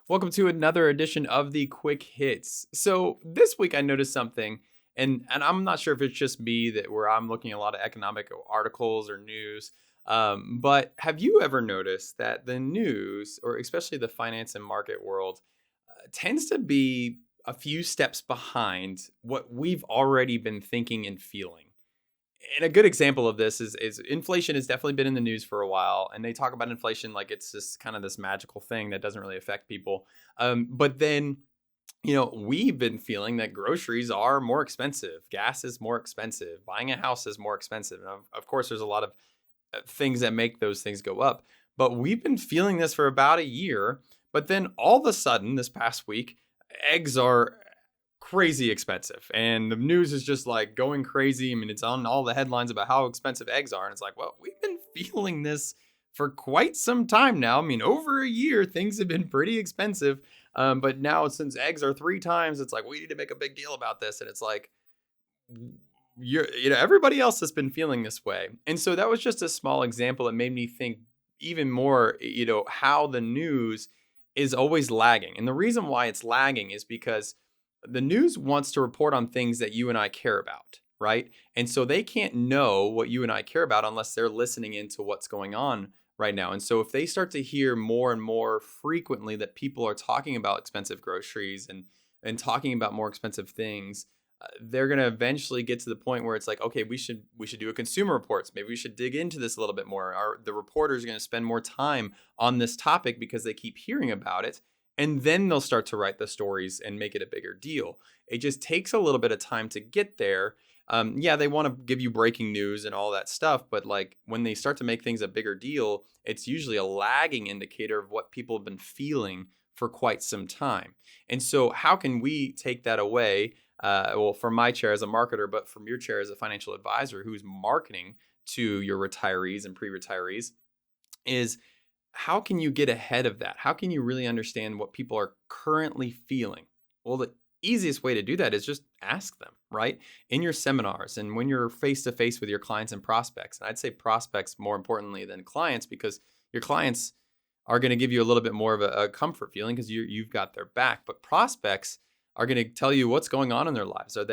Welcome to another edition of the Quick Hits. So this week I noticed something, and I'm not sure if it's just me that where I'm looking at a lot of economic articles or news. But have you ever noticed that the news, or especially the finance and market world, tends to be a few steps behind what we've already been thinking and feeling? And a good example of this is inflation has definitely been in the news for a while, and they talk about inflation like it's just kind of this magical thing that doesn't really affect people. But then, we've been feeling that groceries are more expensive, gas is more expensive, buying a house is more expensive, and of course, there's a lot of things that make those things go up. But we've been feeling this for about a year. But then all of a sudden, this past week, eggs are crazy expensive. And the news is just like going crazy. I mean, it's on all the headlines about how expensive eggs are. And it's like, well, we've been feeling this for quite some time now. I mean, over a year, things have been pretty expensive. But now, since eggs are three times, it's like, we need to make a big deal about this. And it's like, everybody else has been feeling this way. And so that was just a small example that made me think even more, how the news is always lagging. And the reason why it's lagging is because the news wants to report on things that you and I care about, right? And so they can't know what you and I care about unless they're listening into what's going on right now. And so if they start to hear more and more frequently that people are talking about expensive groceries and talking about more expensive things, they're going to eventually get to the point where it's like, okay, we should do a consumer reports. Maybe we should dig into this a little bit more. The reporters are going to spend more time on this topic because they keep hearing about it, and then they'll start to write the stories and make it a bigger deal. It just takes a little bit of time to get there. Yeah, they want to give you breaking news and all that stuff, but like when they start to make things a bigger deal, it's usually a lagging indicator of what people have been feeling for quite some time. And so, how can we take that away? Well, from my chair as a marketer, but from your chair as a financial advisor who's marketing to your retirees and pre-retirees, is how can you get ahead of that? How can you really understand what people are currently feeling? Well, the easiest way to do that is just ask them, right? In your seminars and when you're face to face with your clients and prospects. And I'd say prospects more importantly than clients, because your clients are going to give you a little bit more of a comfort feeling because you've got their back. But prospects are going to tell you what's going on in their lives. Are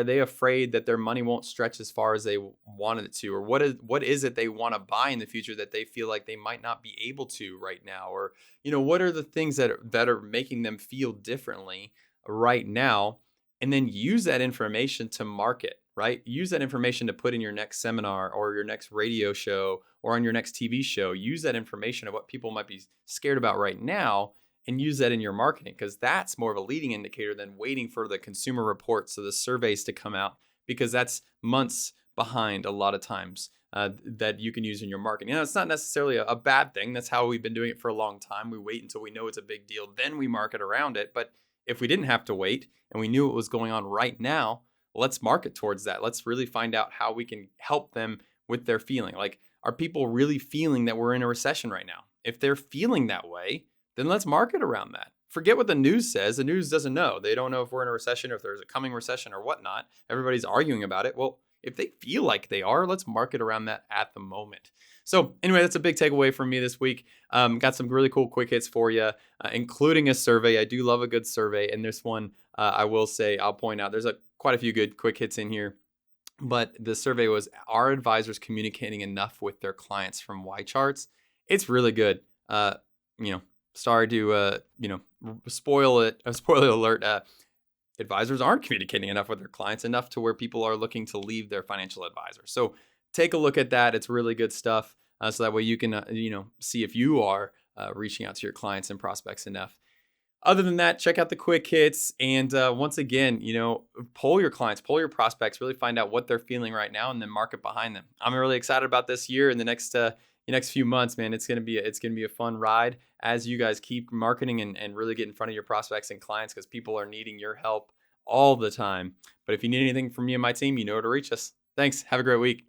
they afraid that their money won't stretch as far as they wanted it to, or what is it they want to buy in the future that they feel like they might not be able to right now, or what are the things that are making them feel differently right now, and then use that information to market. Right? Use that information to put in your next seminar or your next radio show or on your next TV show. Use that information of what people might be scared about right now and use that in your marketing, because that's more of a leading indicator than waiting for the consumer reports or the surveys to come out, because that's months behind a lot of times that you can use in your marketing. It's not necessarily a bad thing. That's how we've been doing it for a long time. We wait until we know it's a big deal, then we market around it. But if we didn't have to wait and we knew what was going on right now, let's market towards that. Let's really find out how we can help them with their feeling. Like, are people really feeling that we're in a recession right now? If they're feeling that way, then let's market around that. Forget what the news says. The news doesn't know. They don't know if we're in a recession or if there's a coming recession or whatnot. Everybody's arguing about it. Well, if they feel like they are, let's market around that at the moment. So anyway, that's a big takeaway from me this week. Got some really cool quick hits for you, including a survey. I do love a good survey. And this one, I will say, I'll point out, there's quite a few good quick hits in here. But the survey was, are advisors communicating enough with their clients from Y charts? It's really good. You know, Sorry to spoil it. A spoiler alert. Advisors aren't communicating enough with their clients, enough to where people are looking to leave their financial advisor. So take a look at that. It's really good stuff. So that way you can see if you are reaching out to your clients and prospects enough. Other than that, check out the quick hits. And once again, poll your clients, poll your prospects, really find out what they're feeling right now, and then market behind them. I'm really excited about this year and the next few months, man. It's gonna be a fun ride as you guys keep marketing and really get in front of your prospects and clients, because people are needing your help all the time. But if you need anything from me and my team, you know where to reach us. Thanks. Have a great week.